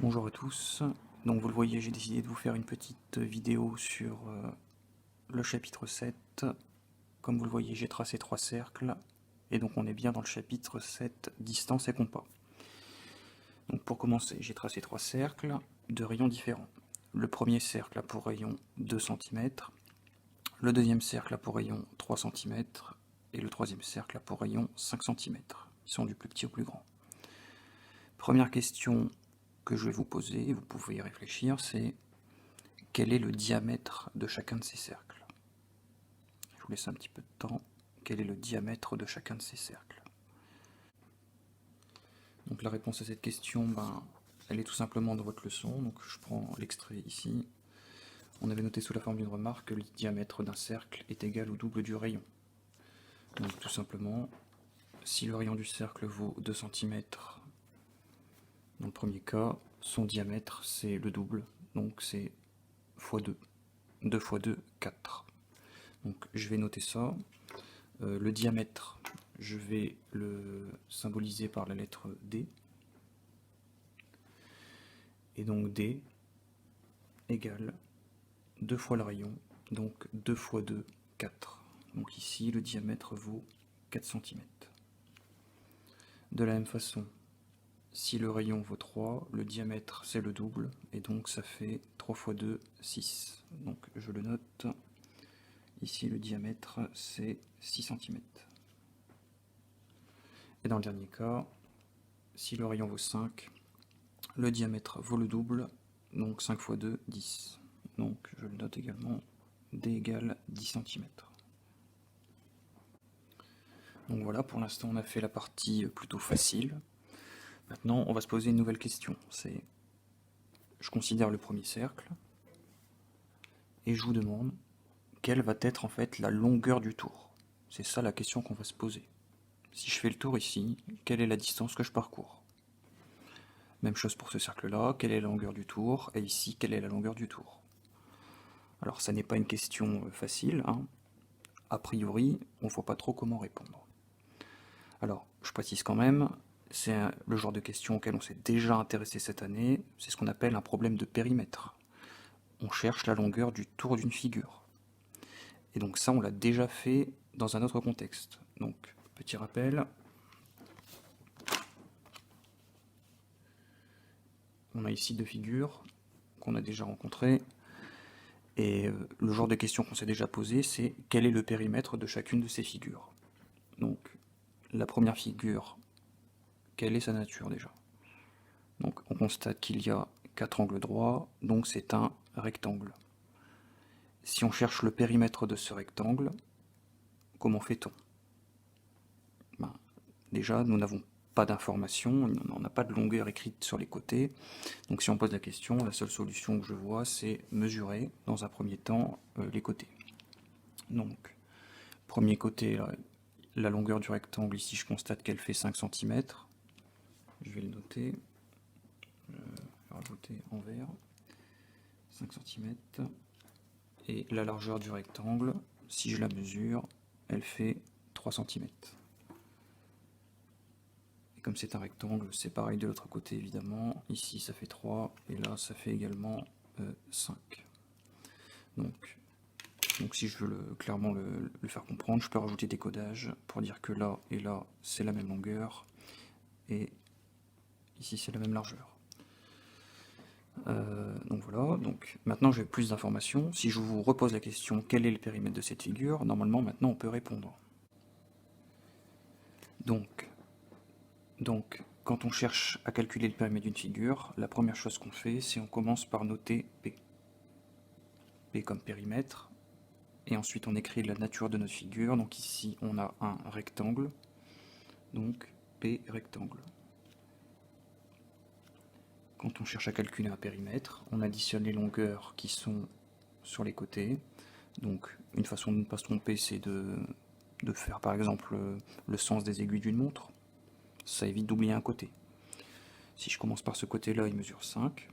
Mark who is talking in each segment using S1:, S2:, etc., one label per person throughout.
S1: Bonjour à tous, donc vous le voyez, j'ai décidé de vous faire une petite vidéo sur le chapitre 7. Comme vous le voyez, j'ai tracé 3 cercles, et donc on est bien dans le chapitre 7, distance et compas. Donc pour commencer, j'ai tracé 3 cercles de rayons différents. Le premier cercle a pour rayon 2 cm, le deuxième cercle a pour rayon 3 cm, et le troisième cercle a pour rayon 5 cm. Ils sont du plus petit au plus grand. Première question que je vais vous poser, vous pouvez y réfléchir, c'est quel est le diamètre de chacun de ces cercles? Je vous laisse un petit peu de temps. Quel est le diamètre de chacun de ces cercles? Donc la réponse à cette question, elle est tout simplement dans votre leçon. Donc je prends l'extrait ici. On avait noté sous la forme d'une remarque que le diamètre d'un cercle est égal au double du rayon. Donc tout simplement, si le rayon du cercle vaut 2 cm, dans le premier cas, son diamètre c'est le double, donc c'est x 2. 2 x 2, 4. Donc je vais noter ça. Le diamètre, je vais le symboliser par la lettre D. Et donc D égale 2 fois le rayon, donc 2 fois 2, 4. Donc ici, le diamètre vaut 4 cm. De la même façon, si le rayon vaut 3, le diamètre c'est le double, et donc ça fait 3 fois 2, 6. Donc je le note. Ici, le diamètre c'est 6 cm. Et dans le dernier cas, si le rayon vaut 5, le diamètre vaut le double, donc 5 fois 2, 10. Donc je le note également, D égale 10 cm. Donc voilà, pour l'instant on a fait la partie plutôt facile. Maintenant on va se poser une nouvelle question. C'est, je considère le premier cercle, et je vous demande quelle va être en fait la longueur du tour. C'est ça la question qu'on va se poser. Si je fais le tour ici, quelle est la distance que je parcours? Même chose pour ce cercle-là, quelle est la longueur du tour? Et ici, quelle est la longueur du tour? Alors ça n'est pas une question facile, hein. A priori, on ne voit pas trop comment répondre. Alors, je précise quand même, c'est le genre de question auquel on s'est déjà intéressé cette année, c'est ce qu'on appelle un problème de périmètre. On cherche la longueur du tour d'une figure. Et donc ça, on l'a déjà fait dans un autre contexte. Donc, petit rappel, on a ici deux figures qu'on a déjà rencontrées, et le genre de question qu'on s'est déjà posé, c'est quel est le périmètre de chacune de ces figures. Donc, la première figure, quelle est sa nature déjà? Donc, on constate qu'il y a 4 angles droits, donc c'est un rectangle. Si on cherche le périmètre de ce rectangle, comment fait-on? Déjà, nous n'avons pas d'informations, on n'a pas de longueur écrite sur les côtés. Donc si on pose la question, la seule solution que je vois, c'est mesurer dans un premier temps les côtés. Donc, premier côté, la longueur du rectangle, ici je constate qu'elle fait 5 cm. Je vais le noter, rajouter en vert, 5 cm. Et la largeur du rectangle, si je la mesure, elle fait 3 cm. Et comme c'est un rectangle, c'est pareil de l'autre côté évidemment. Ici ça fait 3 et là ça fait également 5. Donc si je veux clairement le faire comprendre, je peux rajouter des codages pour dire que là et là c'est la même longueur et ici c'est la même largeur. Donc voilà, donc maintenant j'ai plus d'informations. Si je vous repose la question quel est le périmètre de cette figure, normalement maintenant on peut répondre. Donc quand on cherche à calculer le périmètre d'une figure, la première chose qu'on fait, c'est on commence par noter P. P comme périmètre, et ensuite on écrit la nature de notre figure. Donc ici on a un rectangle, donc P rectangle. Quand on cherche à calculer un périmètre, on additionne les longueurs qui sont sur les côtés. Donc une façon de ne pas se tromper, c'est de faire par exemple le sens des aiguilles d'une montre. Ça évite d'oublier un côté. Si je commence par ce côté-là, il mesure 5.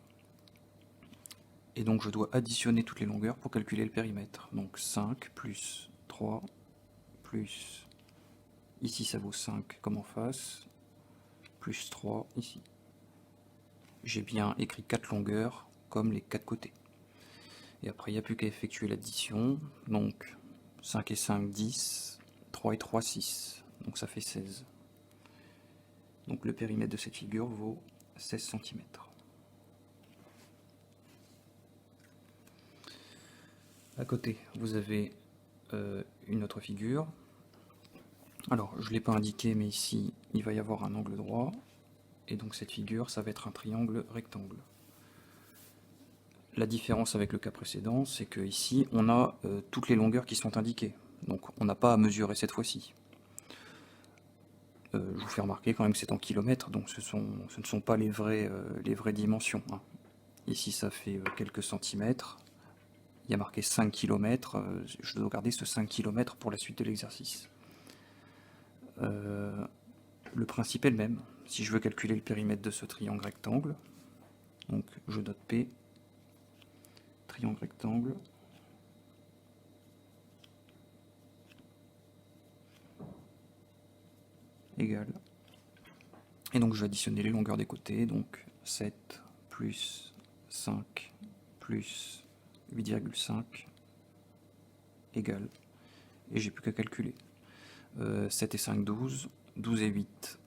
S1: Et donc je dois additionner toutes les longueurs pour calculer le périmètre. Donc 5 plus 3 plus... Ici ça vaut 5 comme en face, plus 3 ici. j'ai bien écrit 4 longueurs comme les 4 côtés. Et après, il n'y a plus qu'à effectuer l'addition. Donc 5 et 5, 10, 3 et 3, 6. Donc ça fait 16. Donc le périmètre de cette figure vaut 16 cm. À côté, vous avez une autre figure. Alors, je ne l'ai pas indiqué, mais ici, il va y avoir un angle droit. Et donc cette figure, ça va être un triangle rectangle. La différence avec le cas précédent, c'est que ici, on a toutes les longueurs qui sont indiquées. Donc on n'a pas à mesurer cette fois-ci. Je vous fais remarquer quand même que c'est en kilomètres, donc ce ne sont pas les vraies dimensions, hein. Ici, ça fait quelques centimètres. Il y a marqué 5 km. Je dois garder ce 5 km pour la suite de l'exercice. Le principe est le même. Si je veux calculer le périmètre de ce triangle rectangle, donc je note P, triangle rectangle, égale. Et donc je vais additionner les longueurs des côtés, donc 7 plus 5 plus 8,5 égale. Et j'ai plus qu'à calculer. 7 et 5, 12, 12 et 8,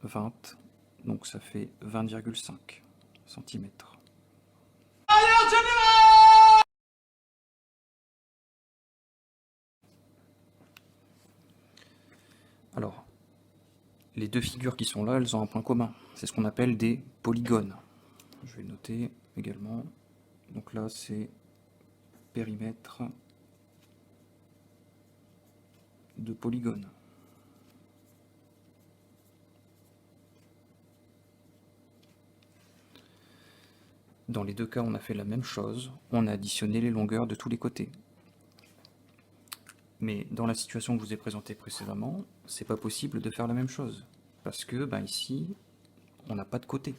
S1: 20, donc ça fait 20,5 cm. Alors, les deux figures qui sont là, elles ont un point commun. C'est ce qu'on appelle des polygones. Je vais le noter également. Donc là, c'est périmètre de polygone. Dans les deux cas, on a fait la même chose. On a additionné les longueurs de tous les côtés. Mais dans la situation que je vous ai présentée précédemment, c'est pas possible de faire la même chose. Parce que ici, on n'a pas de côté.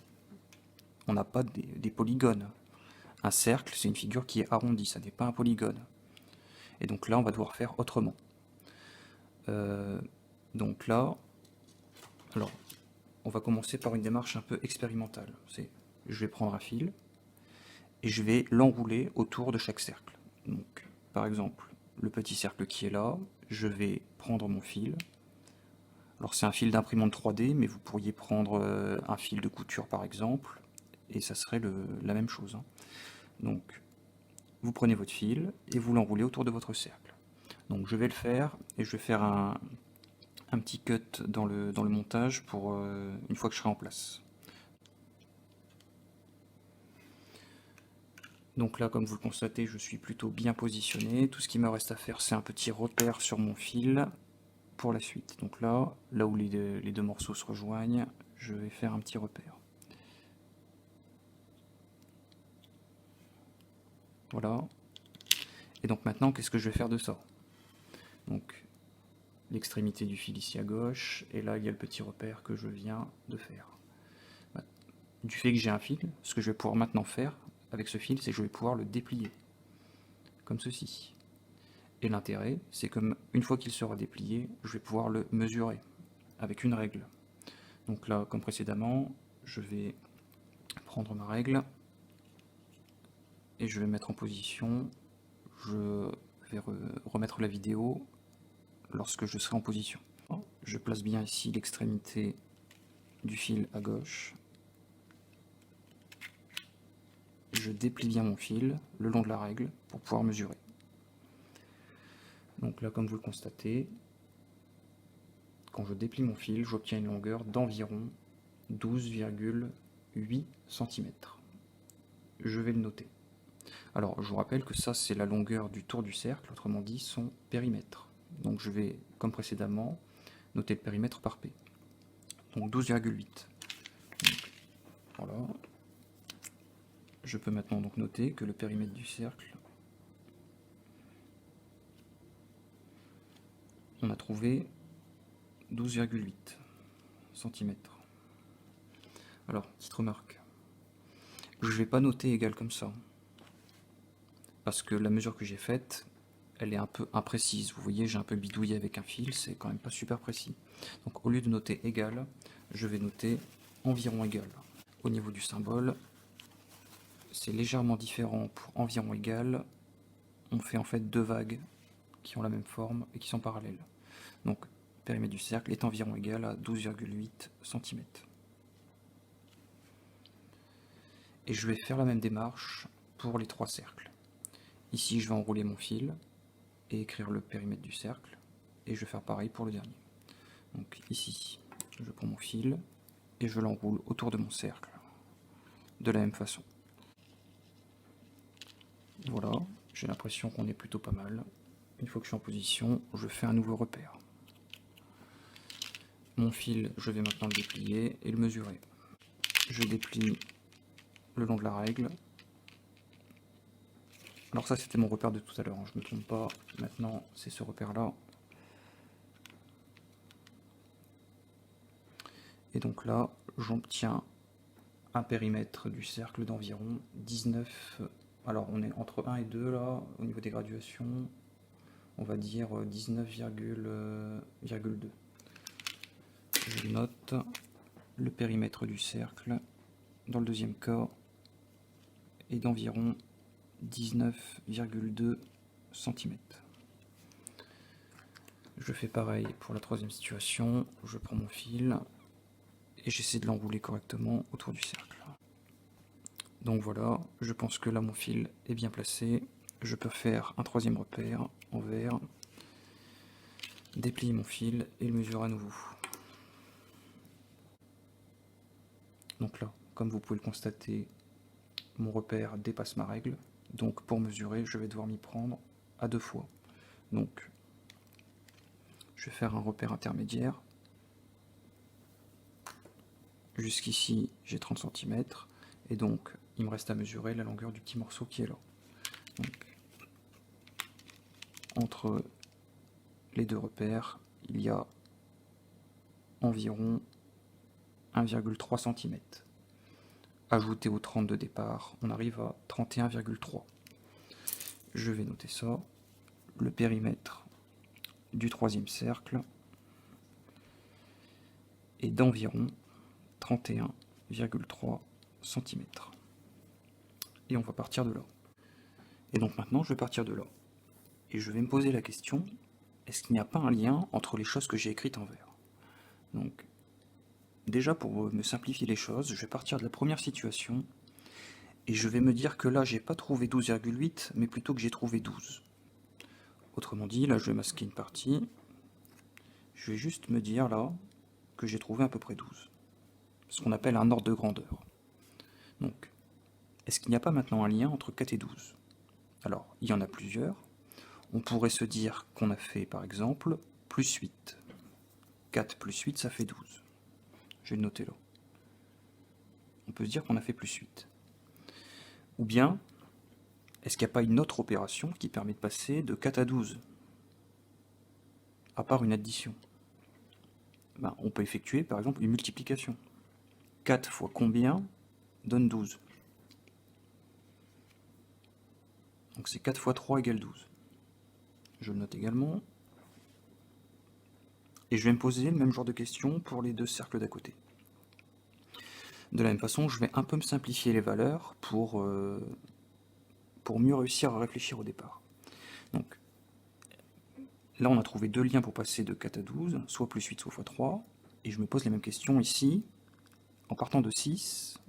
S1: On n'a pas des polygones. Un cercle, c'est une figure qui est arrondie, ça n'est pas un polygone. Et donc là, on va devoir faire autrement. Donc là, alors, on va commencer par une démarche un peu expérimentale. Je vais prendre un fil et je vais l'enrouler autour de chaque cercle. Donc, par exemple, le petit cercle qui est là, je vais prendre mon fil. Alors c'est un fil d'imprimante 3D, mais vous pourriez prendre un fil de couture par exemple, et ça serait la même chose, hein. Donc, vous prenez votre fil et vous l'enroulez autour de votre cercle. Donc je vais le faire, et je vais faire un petit cut dans le montage pour une fois que je serai en place. Donc là, comme vous le constatez, je suis plutôt bien positionné. Tout ce qui me reste à faire, c'est un petit repère sur mon fil pour la suite. Donc là où les deux morceaux se rejoignent, je vais faire un petit repère. Voilà. Et donc maintenant, qu'est-ce que je vais faire de ça? Donc l'extrémité du fil ici à gauche, et là il y a le petit repère que je viens de faire. Du fait que j'ai un fil, ce que je vais pouvoir maintenant faire avec ce fil, c'est que je vais pouvoir le déplier, comme ceci. Et l'intérêt, c'est que une fois qu'il sera déplié, je vais pouvoir le mesurer avec une règle. Donc là, comme précédemment, je vais prendre ma règle et je vais mettre en position. Je vais remettre la vidéo lorsque je serai en position. Je place bien ici l'extrémité du fil à gauche. Je déplie bien mon fil le long de la règle pour pouvoir mesurer. Donc là, comme vous le constatez, quand je déplie mon fil, j'obtiens une longueur d'environ 12,8 cm. Je vais le noter. Alors, je vous rappelle que ça, c'est la longueur du tour du cercle, autrement dit son périmètre. Donc je vais, comme précédemment, noter le périmètre par P. Donc 12,8. Voilà. Je peux maintenant donc noter que le périmètre du cercle, on a trouvé 12,8 cm. Alors, petite remarque. Je ne vais pas noter égal comme ça, parce que la mesure que j'ai faite, elle est un peu imprécise. Vous voyez, j'ai un peu bidouillé avec un fil, c'est quand même pas super précis. Donc au lieu de noter égal, je vais noter environ égal. au niveau du symbole, c'est légèrement différent pour environ égal. On fait en fait deux vagues qui ont la même forme et qui sont parallèles. Donc, le périmètre du cercle est environ égal à 12,8 cm. Et je vais faire la même démarche pour les trois cercles. Ici, je vais enrouler mon fil et écrire le périmètre du cercle. Et je vais faire pareil pour le dernier. Donc ici, je prends mon fil et je l'enroule autour de mon cercle. De la même façon. Voilà, j'ai l'impression qu'on est plutôt pas mal. Une fois que je suis en position, je fais un nouveau repère. Mon fil, je vais maintenant le déplier et le mesurer. Je déplie le long de la règle. Alors ça, c'était mon repère de tout à l'heure, hein, je ne me trompe pas. Maintenant, c'est ce repère-là. Et donc là, j'obtiens un périmètre du cercle d'environ 19. Alors on est entre 1 et 2 là, au niveau des graduations. On va dire 19,2. Je note le périmètre du cercle, dans le deuxième cas, est d'environ 19,2 cm. Je fais pareil pour la troisième situation, je prends mon fil et j'essaie de l'enrouler correctement autour du cercle. Donc voilà, je pense que là mon fil est bien placé. Je peux faire un troisième repère en vert, déplier mon fil et le mesurer à nouveau. Donc là, comme vous pouvez le constater, mon repère dépasse ma règle. Donc pour mesurer, je vais devoir m'y prendre à 2 fois. Donc je vais faire un repère intermédiaire. Jusqu'ici, j'ai 30 cm. Et donc, il me reste à mesurer la longueur du petit morceau qui est là. Donc, entre les deux repères, il y a environ 1,3 cm. Ajouté aux 30 de départ, on arrive à 31,3. Je vais noter ça. Le périmètre du troisième cercle est d'environ 31,3 cm. Et on va partir de là. Et donc maintenant, je vais partir de là. Et je vais me poser la question, est-ce qu'il n'y a pas un lien entre les choses que j'ai écrites en vert? Donc, déjà pour me simplifier les choses, je vais partir de la première situation, et je vais me dire que là, j'ai pas trouvé 12,8, mais plutôt que j'ai trouvé 12. Autrement dit, là, je vais masquer une partie. Je vais juste me dire, là, que j'ai trouvé à peu près 12. Ce qu'on appelle un ordre de grandeur. Donc, est-ce qu'il n'y a pas maintenant un lien entre 4 et 12? Alors, il y en a plusieurs. On pourrait se dire qu'on a fait, par exemple, plus 8. 4 plus 8, ça fait 12. Je vais le noter là. On peut se dire qu'on a fait plus 8. Ou bien, est-ce qu'il n'y a pas une autre opération qui permet de passer de 4 à 12? À part une addition. Ben, on peut effectuer, par exemple, une multiplication. 4 fois combien donne 12? Donc c'est 4 fois 3 égale 12. Je le note également. Et je vais me poser le même genre de questions pour les deux cercles d'à côté. De la même façon, je vais un peu me simplifier les valeurs pour mieux réussir à réfléchir au départ. Donc, là on a trouvé deux liens pour passer de 4 à 12, soit plus 8, soit fois 3, et je me pose les mêmes questions ici, en partant de 6,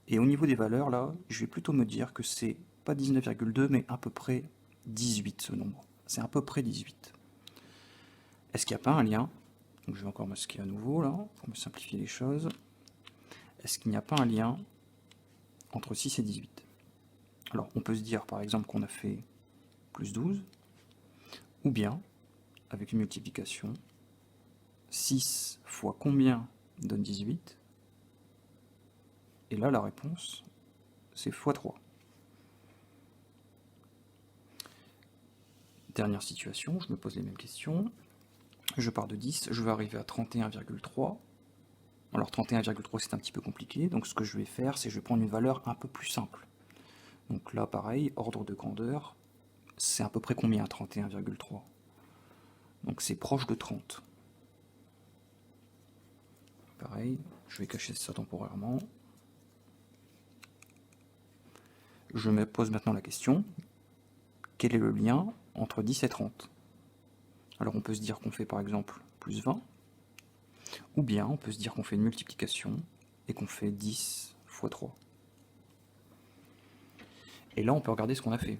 S1: et au niveau des valeurs, là, je vais plutôt me dire que c'est pas 19,2, mais à peu près 18 ce nombre. C'est à peu près 18. Est-ce qu'il n'y a pas un lien? Donc je vais encore masquer à nouveau, là, pour me simplifier les choses. Est-ce qu'il n'y a pas un lien entre 6 et 18? Alors, on peut se dire, par exemple, qu'on a fait plus 12, ou bien, avec une multiplication, 6 fois combien donne 18? Et là, la réponse, c'est x 3. Dernière situation, je me pose les mêmes questions. Je pars de 10, je vais arriver à 31,3. Alors 31,3 c'est un petit peu compliqué, donc ce que je vais faire, c'est que je vais prendre une valeur un peu plus simple. Donc là, pareil, ordre de grandeur, c'est à peu près combien 31,3? Donc c'est proche de 30. Pareil, je vais cacher ça temporairement. je me pose maintenant la question, quel est le lien entre 10 et 30? Alors on peut se dire qu'on fait par exemple plus 20, ou bien on peut se dire qu'on fait une multiplication et qu'on fait 10 fois 3. Et là on peut regarder ce qu'on a fait.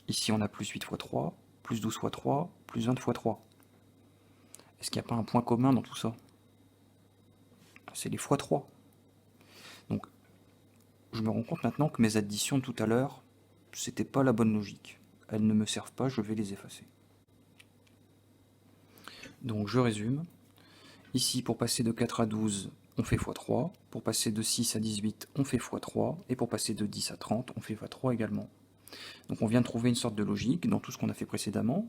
S1: Ici on a plus 8 fois 3, plus 12 fois 3, plus 20 fois 3. Est-ce qu'il n'y a pas un point commun dans tout ça? C'est les fois 3. Donc je me rends compte maintenant que mes additions de tout à l'heure, c'était pas la bonne logique. Elles ne me servent pas, je vais les effacer. Donc je résume. Ici, pour passer de 4 à 12, on fait x3. Pour passer de 6 à 18, on fait x3. Et pour passer de 10 à 30, on fait x3 également. Donc on vient de trouver une sorte de logique dans tout ce qu'on a fait précédemment.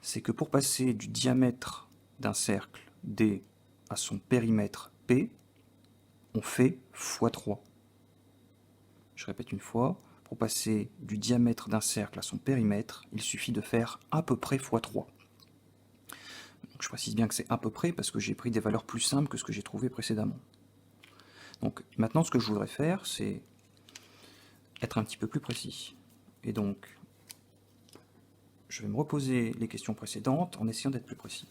S1: C'est que pour passer du diamètre d'un cercle D à son périmètre P, on fait x3. Je répète une fois. Pour passer du diamètre d'un cercle à son périmètre, il suffit de faire à peu près x3. Je précise bien que c'est à peu près parce que j'ai pris des valeurs plus simples que ce que j'ai trouvé précédemment. Donc maintenant ce que je voudrais faire, c'est être un petit peu plus précis. Et donc je vais me reposer les questions précédentes en essayant d'être plus précis.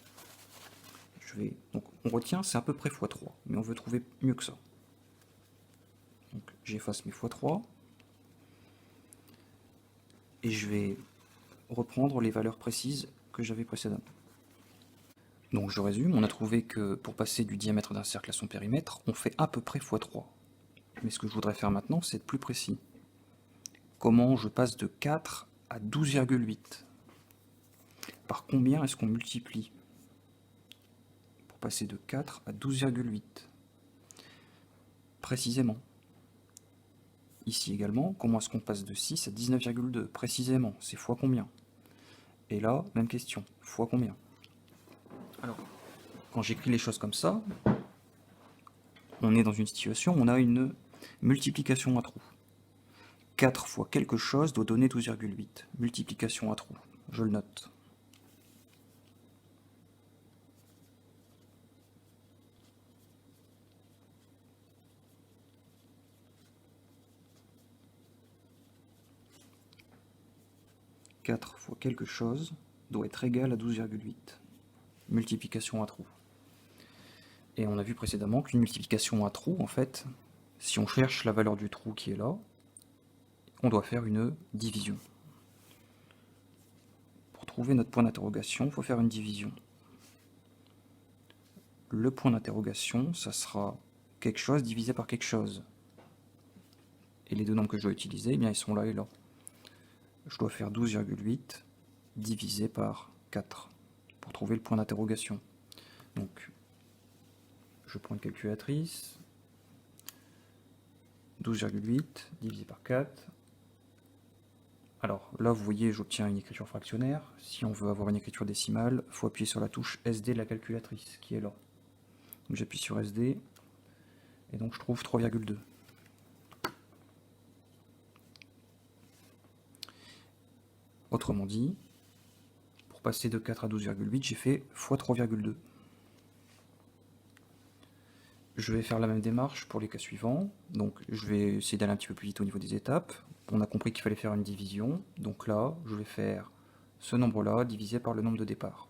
S1: Donc on retient c'est à peu près x3, mais on veut trouver mieux que ça. Donc j'efface mes x3 et je vais reprendre les valeurs précises que j'avais précédemment. Donc je résume, on a trouvé que pour passer du diamètre d'un cercle à son périmètre, on fait à peu près x3. Mais ce que je voudrais faire maintenant, c'est être plus précis. Comment je passe de 4 à 12,8? Par combien est-ce qu'on multiplie pour passer de 4 à 12,8? Précisément. Ici également, comment est-ce qu'on passe de 6 à 19,2? Précisément, c'est fois combien? Et là, même question, fois combien? Alors, quand j'écris les choses comme ça, on est dans une situation où on a une multiplication à trous. 4 fois quelque chose doit donner 12,8. Multiplication à trous. Je le note. « 4 fois quelque chose doit être égal à 12,8. Multiplication à trous. Et on a vu précédemment qu'une multiplication à trous, en fait, si on cherche la valeur du trou qui est là, on doit faire une division. Pour trouver notre point d'interrogation, il faut faire une division. Le point d'interrogation, ça sera quelque chose divisé par quelque chose. Et les deux nombres que je dois utiliser, eh bien, ils sont là et là. Je dois faire 12,8 divisé par 4 pour trouver le point d'interrogation. Donc, je prends une calculatrice. 12,8 divisé par 4. Alors là, vous voyez, j'obtiens une écriture fractionnaire. Si on veut avoir une écriture décimale, il faut appuyer sur la touche SD de la calculatrice, qui est là. Donc j'appuie sur SD, et donc je trouve 3,2. Autrement dit, pour passer de 4 à 12,8, j'ai fait x 3,2. Je vais faire la même démarche pour les cas suivants. Donc je vais essayer d'aller un petit peu plus vite au niveau des étapes. On a compris qu'il fallait faire une division. Donc là, je vais faire ce nombre-là divisé par le nombre de départ.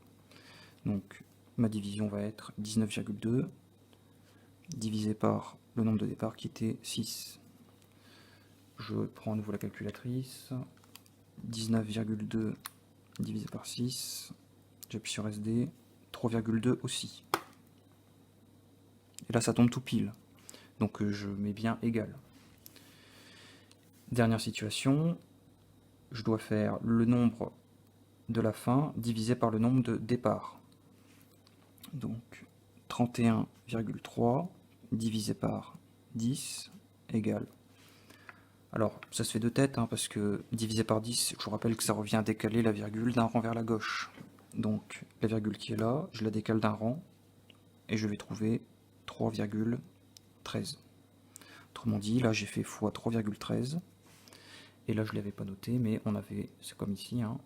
S1: Donc ma division va être 19,2 divisé par le nombre de départ qui était 6. Je prends à nouveau la calculatrice. 19,2 divisé par 6. J'appuie sur SD. 3,2 aussi. Et là, ça tombe tout pile. Donc je mets bien égal. Dernière situation, je dois faire le nombre de la fin divisé par le nombre de départ. Donc 31,3 divisé par 10 égale. Alors ça se fait de tête, hein, parce que divisé par 10, je vous rappelle que ça revient à décaler la virgule d'un rang vers la gauche. Donc la virgule qui est là, je la décale d'un rang et je vais trouver 3,13. Autrement dit, là j'ai fait x 3,13. Et là je ne l'avais pas noté, mais on avait, c'est comme ici, hein,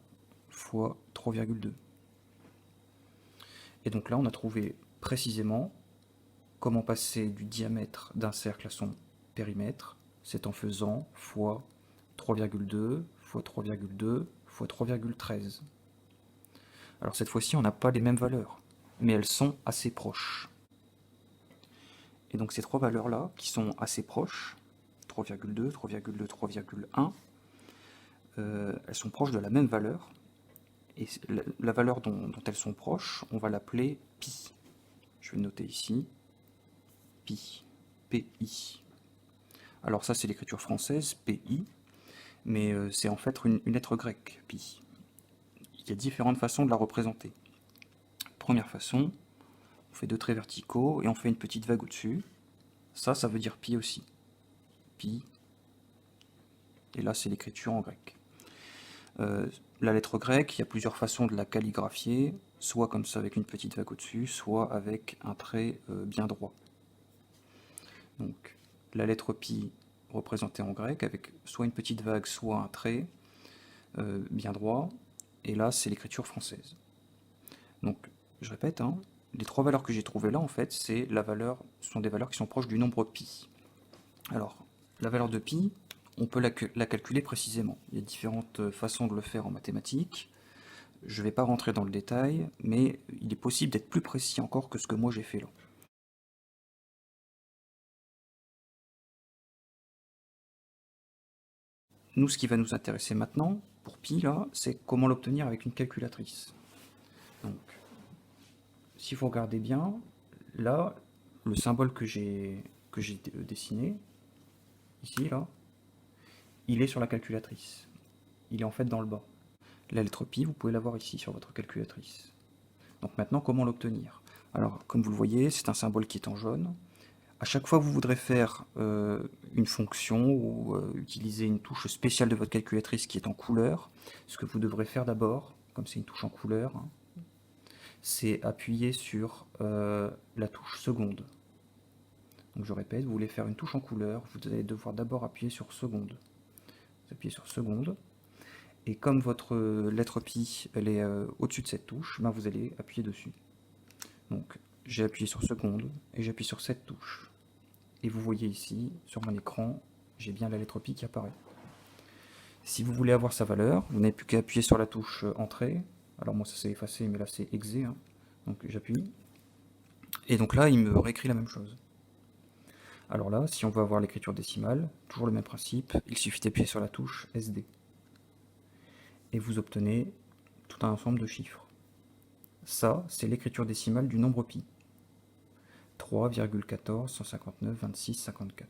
S1: fois 3,2. Et donc là on a trouvé précisément comment passer du diamètre d'un cercle à son périmètre. C'est en faisant fois 3,2 fois 3,2 fois 3,13. Alors cette fois-ci, on n'a pas les mêmes valeurs, mais elles sont assez proches. Et donc ces trois valeurs-là, qui sont assez proches, 3,2, 3,2, 3,1, elles sont proches de la même valeur. Et la valeur dont elles sont proches, on va l'appeler pi. Je vais le noter ici. Pi. Pi. Alors ça, c'est l'écriture française, pi, mais c'est en fait une lettre grecque, pi. Il y a différentes façons de la représenter. Première façon, on fait deux traits verticaux et on fait une petite vague au-dessus. Ça veut dire pi aussi. Pi. Et là, c'est l'écriture en grec. La lettre grecque, il y a plusieurs façons de la calligraphier, soit comme ça avec une petite vague au-dessus, soit avec un trait bien droit. Donc la lettre pi représentée en grec avec soit une petite vague, soit un trait bien droit, et là c'est l'écriture française. Donc je répète, hein, les trois valeurs que j'ai trouvées là en fait, ce sont des valeurs qui sont proches du nombre pi. Alors la valeur de pi, on peut la calculer précisément. Il y a différentes façons de le faire en mathématiques. Je ne vais pas rentrer dans le détail, mais il est possible d'être plus précis encore que ce que moi j'ai fait là. Nous, ce qui va nous intéresser maintenant, pour pi, là, c'est comment l'obtenir avec une calculatrice. Donc, si vous regardez bien, là, le symbole que j'ai dessiné, ici, là, il est sur la calculatrice. Il est en fait dans le bas. La lettre pi, vous pouvez l'avoir ici sur votre calculatrice. Donc maintenant, comment l'obtenir? Alors, comme vous le voyez, c'est un symbole qui est en jaune. À chaque fois que vous voudrez faire une fonction ou utiliser une touche spéciale de votre calculatrice qui est en couleur, ce que vous devrez faire d'abord, comme c'est une touche en couleur, hein, c'est appuyer sur la touche seconde. Donc je répète, vous voulez faire une touche en couleur, vous allez devoir d'abord appuyer sur seconde. Vous appuyez sur seconde, et comme votre lettre pi elle est au-dessus de cette touche, ben vous allez appuyer dessus. Donc j'ai appuyé sur seconde, et j'appuie sur cette touche. Et vous voyez ici, sur mon écran, j'ai bien la lettre pi qui apparaît. Si vous voulez avoir sa valeur, vous n'avez plus qu'à appuyer sur la touche entrée. Alors moi ça s'est effacé, mais là c'est exé, hein. Donc j'appuie. Et donc là, il me réécrit la même chose. Alors là, si on veut avoir l'écriture décimale, toujours le même principe, il suffit d'appuyer sur la touche SD. Et vous obtenez tout un ensemble de chiffres. Ça, c'est l'écriture décimale du nombre pi. 3,14, 159, 26, 54.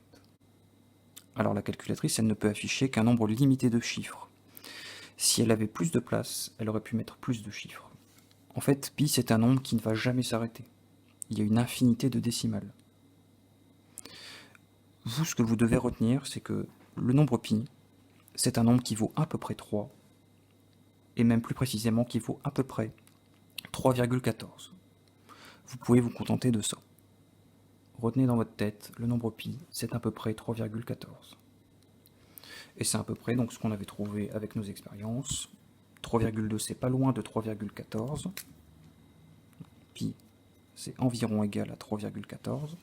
S1: Alors la calculatrice, elle ne peut afficher qu'un nombre limité de chiffres. Si elle avait plus de place, elle aurait pu mettre plus de chiffres. En fait, pi, c'est un nombre qui ne va jamais s'arrêter. Il y a une infinité de décimales. Vous, ce que vous devez retenir, c'est que le nombre pi, c'est un nombre qui vaut à peu près 3, et même plus précisément qui vaut à peu près 3,14. Vous pouvez vous contenter de ça. Retenez dans votre tête, le nombre pi, c'est à peu près 3,14. Et c'est à peu près donc ce qu'on avait trouvé avec nos expériences. 3,2 c'est pas loin de 3,14. Pi c'est environ égal à 3,14.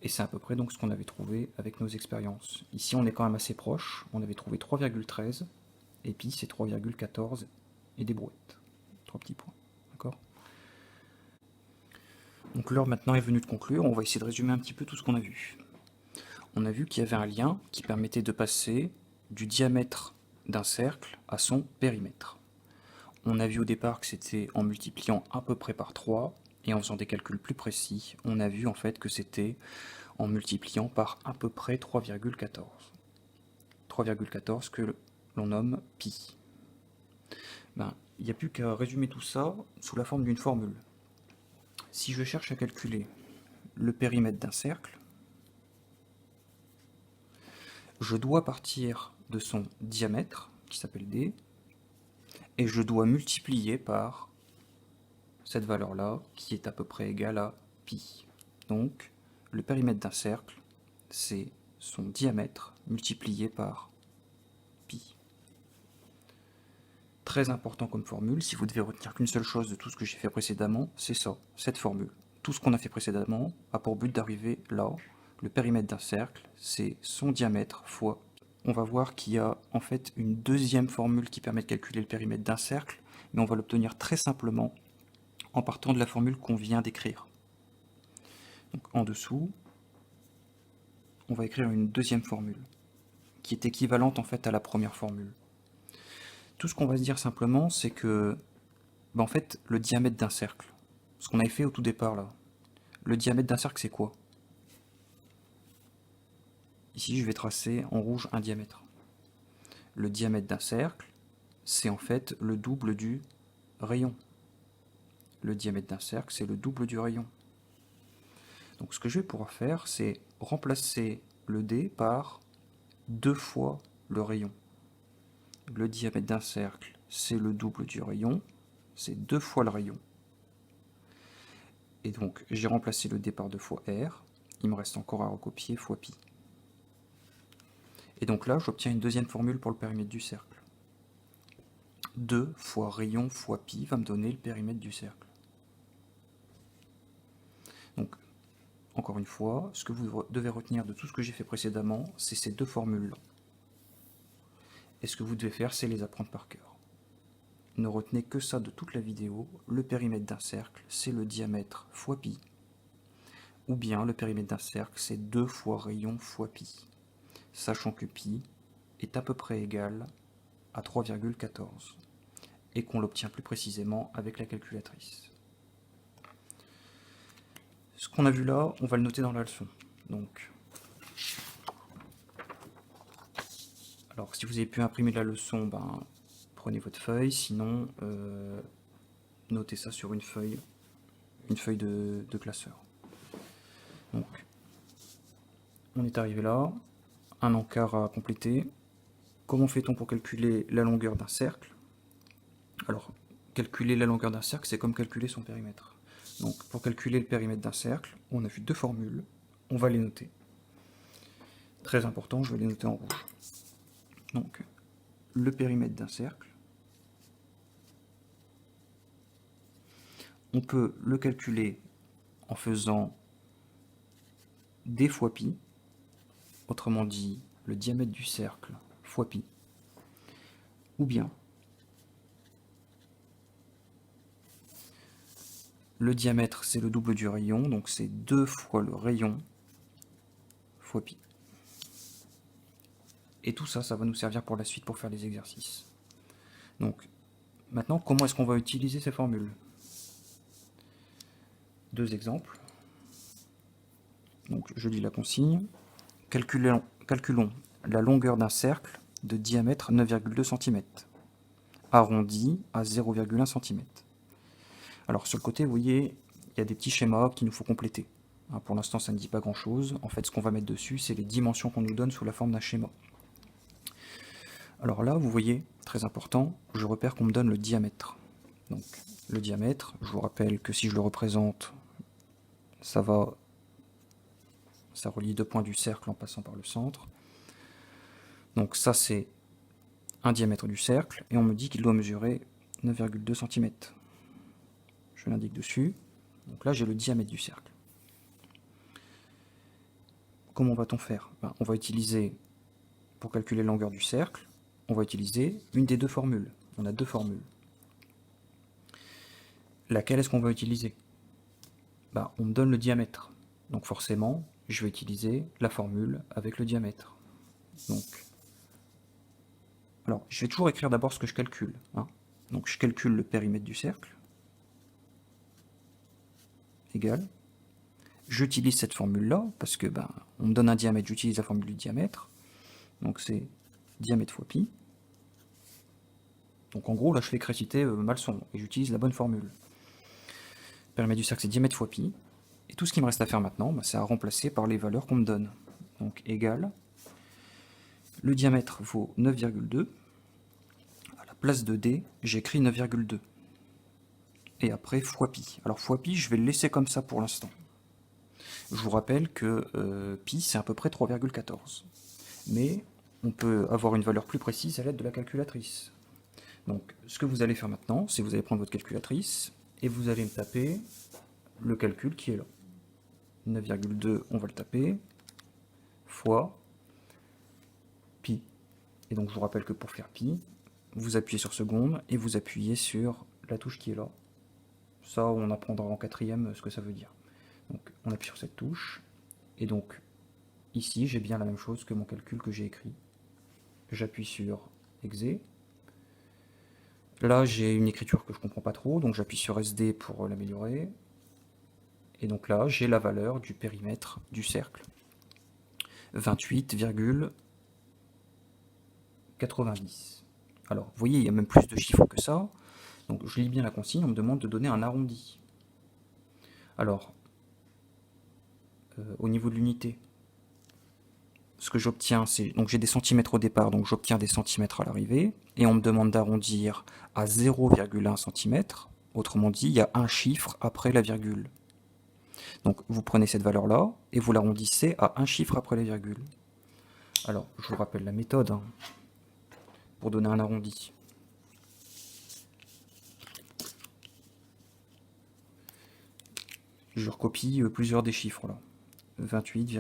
S1: Et c'est à peu près donc ce qu'on avait trouvé avec nos expériences. Ici on est quand même assez proche, on avait trouvé 3,13 et pi c'est 3,14 et des brouettes. 3 petits points. D'accord ? Donc l'heure maintenant est venue de conclure, on va essayer de résumer un petit peu tout ce qu'on a vu. On a vu qu'il y avait un lien qui permettait de passer du diamètre d'un cercle à son périmètre. On a vu au départ que c'était en multipliant à peu près par 3, et en faisant des calculs plus précis, on a vu en fait que c'était en multipliant par à peu près 3,14. 3,14 que l'on nomme pi. Il n'y a plus qu'à résumer tout ça sous la forme d'une formule. Si je cherche à calculer le périmètre d'un cercle, je dois partir de son diamètre, qui s'appelle d, et je dois multiplier par cette valeur-là, qui est à peu près égale à pi. Donc, le périmètre d'un cercle, c'est son diamètre multiplié par pi. Très important comme formule, si vous devez retenir qu'une seule chose de tout ce que j'ai fait précédemment, c'est ça, cette formule. Tout ce qu'on a fait précédemment a pour but d'arriver là. Le périmètre d'un cercle, c'est son diamètre fois on va voir qu'il y a en fait une deuxième formule qui permet de calculer le périmètre d'un cercle, mais on va l'obtenir très simplement en partant de la formule qu'on vient d'écrire. Donc en dessous, on va écrire une deuxième formule, qui est équivalente en fait à la première formule. Tout ce qu'on va se dire simplement, c'est que en fait, le diamètre d'un cercle, ce qu'on avait fait au tout départ là, le diamètre d'un cercle c'est quoi? Ici, je vais tracer en rouge un diamètre. Le diamètre d'un cercle, c'est en fait le double du rayon. Le diamètre d'un cercle, c'est le double du rayon. Donc ce que je vais pouvoir faire, c'est remplacer le D par 2 fois le rayon. Le diamètre d'un cercle, c'est le double du rayon, c'est 2 fois le rayon. Et donc, j'ai remplacé le D par 2 fois R, il me reste encore à recopier fois pi. Et donc là, j'obtiens une deuxième formule pour le périmètre du cercle. 2 fois rayon fois pi va me donner le périmètre du cercle. Donc, encore une fois, ce que vous devez retenir de tout ce que j'ai fait précédemment, c'est ces deux formules-là. Et ce que vous devez faire, c'est les apprendre par cœur. Ne retenez que ça de toute la vidéo. Le périmètre d'un cercle, c'est le diamètre fois pi. Ou bien le périmètre d'un cercle, c'est 2 fois rayon fois pi. Sachant que pi est à peu près égal à 3,14. Et qu'on l'obtient plus précisément avec la calculatrice. Ce qu'on a vu là, on va le noter dans la leçon. Donc, alors si vous avez pu imprimer la leçon, prenez votre feuille, sinon notez ça sur une feuille de classeur. Donc, on est arrivé là, un encart à compléter. Comment fait-on pour calculer la longueur d'un cercle? Alors, calculer la longueur d'un cercle, c'est comme calculer son périmètre. Donc, pour calculer le périmètre d'un cercle, on a vu deux formules, on va les noter. Très important, je vais les noter en rouge. Donc, le périmètre d'un cercle, on peut le calculer en faisant d fois pi, autrement dit, le diamètre du cercle fois pi, ou bien le diamètre, c'est le double du rayon, donc c'est 2 fois le rayon fois pi. Et tout ça, ça va nous servir pour la suite pour faire les exercices. Donc, maintenant, comment est-ce qu'on va utiliser ces formules? Deux exemples. Donc, je lis la consigne. Calculons la longueur d'un cercle de diamètre 9,2 cm, arrondi à 0,1 cm. Alors, sur le côté, vous voyez, il y a des petits schémas qu'il nous faut compléter. Pour l'instant, ça ne dit pas grand-chose. En fait, ce qu'on va mettre dessus, c'est les dimensions qu'on nous donne sous la forme d'un schéma. Alors là, vous voyez, très important, je repère qu'on me donne le diamètre. Donc, le diamètre, je vous rappelle que si je le représente, ça relie deux points du cercle en passant par le centre. Donc ça, c'est un diamètre du cercle, et on me dit qu'il doit mesurer 9,2 cm. Je l'indique dessus. Donc là, j'ai le diamètre du cercle. Comment va-t-on faire? On va utiliser, pour calculer la longueur du cercle, on va utiliser une des deux formules. On a deux formules. Laquelle est-ce qu'on va utiliser? On me donne le diamètre. Donc forcément, je vais utiliser la formule avec le diamètre. Donc, alors, je vais toujours écrire d'abord ce que je calcule. Donc je calcule le périmètre du cercle. Égal. J'utilise cette formule-là, parce que on me donne un diamètre, j'utilise la formule du diamètre. Donc c'est diamètre fois pi. Donc en gros, là je fais créciter ma leçon, et j'utilise la bonne formule. Le périmètre du cercle, c'est diamètre fois pi. Et tout ce qui me reste à faire maintenant, c'est à remplacer par les valeurs qu'on me donne. Donc égal, le diamètre vaut 9,2. À la place de D, j'écris 9,2. Et après fois pi. Alors fois pi, je vais le laisser comme ça pour l'instant. Je vous rappelle que pi, c'est à peu près 3,14. Mais on peut avoir une valeur plus précise à l'aide de la calculatrice. Donc ce que vous allez faire maintenant, c'est que vous allez prendre votre calculatrice et vous allez me taper le calcul qui est là. 9,2, on va le taper, fois pi. Et donc je vous rappelle que pour faire pi, vous appuyez sur seconde et vous appuyez sur la touche qui est là. Ça, on apprendra en quatrième ce que ça veut dire. Donc on appuie sur cette touche, et donc ici j'ai bien la même chose que mon calcul que j'ai écrit. J'appuie sur exe. Là j'ai une écriture que je comprends pas trop, donc j'appuie sur SD pour l'améliorer. Et donc là j'ai la valeur du périmètre du cercle. 28,90. Alors vous voyez, il y a même plus de chiffres que ça. Donc je lis bien la consigne, on me demande de donner un arrondi. Alors, au niveau de l'unité, ce que j'obtiens, c'est... Donc j'ai des centimètres au départ, donc j'obtiens des centimètres à l'arrivée, et on me demande d'arrondir à 0,1 cm. Autrement dit, il y a un chiffre après la virgule. Donc vous prenez cette valeur-là, et vous l'arrondissez à un chiffre après la virgule. Alors, je vous rappelle la méthode, hein, pour donner un arrondi. Je recopie plusieurs des chiffres là. 28,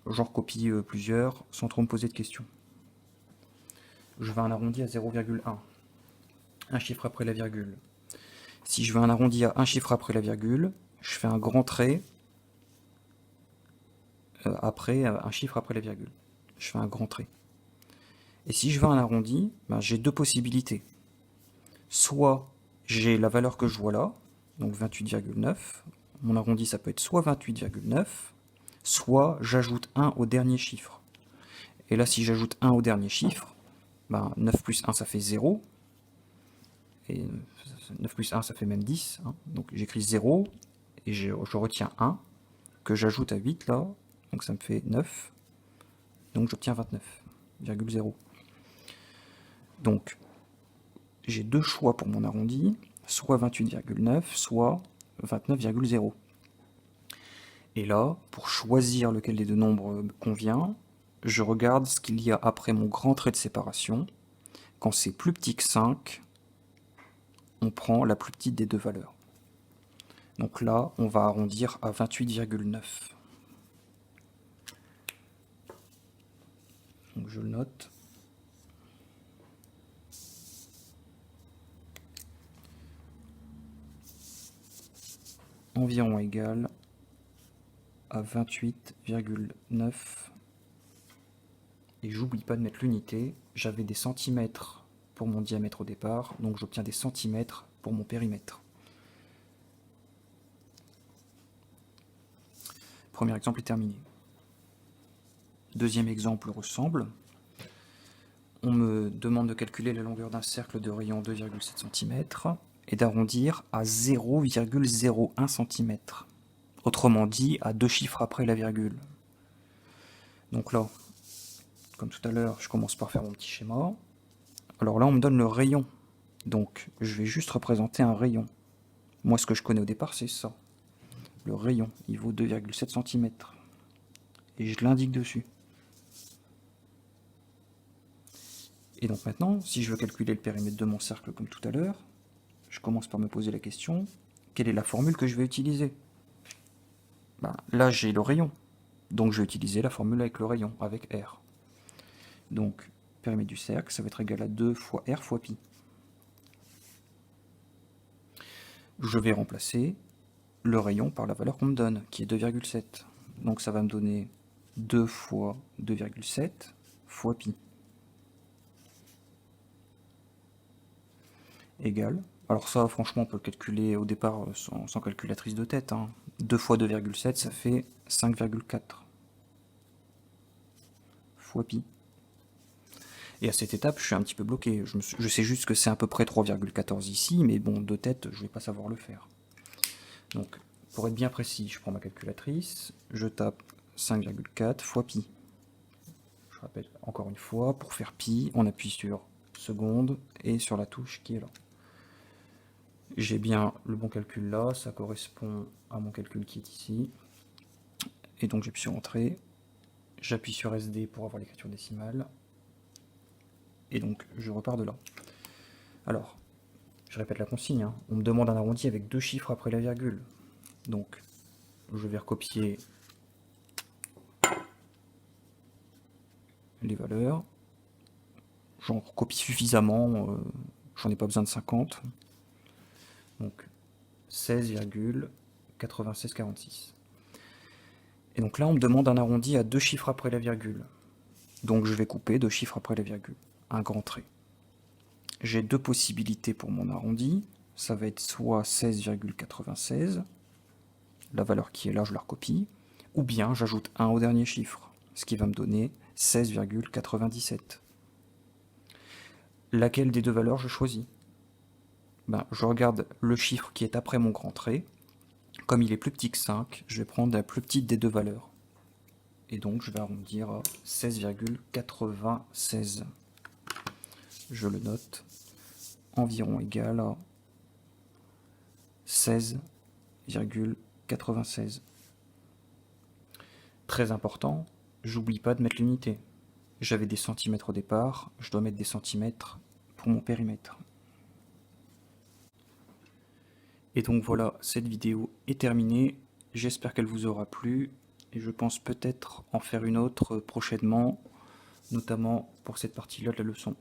S1: j'en recopie plusieurs sans trop me poser de questions. Je veux un arrondi à 0,1. Un chiffre après la virgule. Si je veux un arrondi à un chiffre après la virgule, je fais un grand trait après un chiffre après la virgule. Je fais un grand trait. Et si je veux un arrondi, ben, j'ai deux possibilités. Soit j'ai la valeur que je vois là, donc 28,9. Mon arrondi, ça peut être soit 28,9, soit j'ajoute 1 au dernier chiffre. Et là, si j'ajoute 1 au dernier chiffre, ben 9 plus 1, ça fait 0. Et 9 plus 1, ça fait même 10. Hein. Donc j'écris 0, et je retiens 1, que j'ajoute à 8 là, donc ça me fait 9. Donc j'obtiens 29,0. Donc j'ai deux choix pour mon arrondi, soit 28,9, soit 29,0. Et là, pour choisir lequel des deux nombres convient, je regarde ce qu'il y a après mon grand trait de séparation. Quand c'est plus petit que 5, on prend la plus petite des deux valeurs. Donc là, on va arrondir à 28,9. Donc je le note. Environ égal à 28,9. Et j'oublie pas de mettre l'unité. J'avais des centimètres pour mon diamètre au départ, donc j'obtiens des centimètres pour mon périmètre. Premier exemple est terminé. Deuxième exemple ressemble. On me demande de calculer la longueur d'un cercle de rayon 2,7 cm et d'arrondir à 0,01 cm. Autrement dit, à deux chiffres après la virgule. Donc là, comme tout à l'heure, je commence par faire mon petit schéma. Alors là, on me donne le rayon. Donc, je vais juste représenter un rayon. Moi, ce que je connais au départ, c'est ça. Le rayon, il vaut 2,7 cm. Et je l'indique dessus. Et donc maintenant, si je veux calculer le périmètre de mon cercle comme tout à l'heure, je commence par me poser la question, quelle est la formule que je vais utiliser? Ben, là, j'ai le rayon. Donc, je vais utiliser la formule avec le rayon, avec R. Donc, périmètre du cercle, ça va être égal à 2 fois R fois pi. Je vais remplacer le rayon par la valeur qu'on me donne, qui est 2,7. Donc, ça va me donner 2 fois 2,7 fois pi. Égal. Alors ça, franchement, on peut le calculer au départ sans calculatrice de tête. Hein. 2 fois 2,7, ça fait 5,4 fois pi. Et à cette étape, je suis un petit peu bloqué. Je sais juste que c'est à peu près 3,14 ici, mais bon, de tête, je ne vais pas savoir le faire. Donc, pour être bien précis, je prends ma calculatrice, je tape 5,4 fois pi. Je rappelle encore une fois, pour faire pi, on appuie sur seconde et sur la touche qui est là. J'ai bien le bon calcul là, ça correspond à mon calcul qui est ici. Et donc j'appuie sur Entrée, j'appuie sur SD pour avoir l'écriture décimale. Et donc je repars de là. Alors, je répète la consigne, hein. On me demande un arrondi avec deux chiffres après la virgule. Donc je vais recopier les valeurs. j'en copie suffisamment, j'en ai pas besoin de 50. Donc 16,9646. Et donc là, on me demande un arrondi à 2 chiffres après la virgule. Donc je vais couper 2 chiffres après la virgule, un grand trait. J'ai 2 possibilités pour mon arrondi. Ça va être soit 16,96, la valeur qui est là, je la recopie, ou bien j'ajoute 1 au dernier chiffre, ce qui va me donner 16,97. Laquelle des deux valeurs je choisis? Je regarde le chiffre qui est après mon grand trait. Comme il est plus petit que 5, je vais prendre la plus petite des deux valeurs. Et donc je vais arrondir à 16,96. Je le note. Environ égal à 16,96. Très important, j'oublie pas de mettre l'unité. J'avais des centimètres au départ, je dois mettre des centimètres pour mon périmètre. Et donc voilà, cette vidéo est terminée. J'espère qu'elle vous aura plu et je pense peut-être en faire une autre prochainement, notamment pour cette partie-là de la leçon.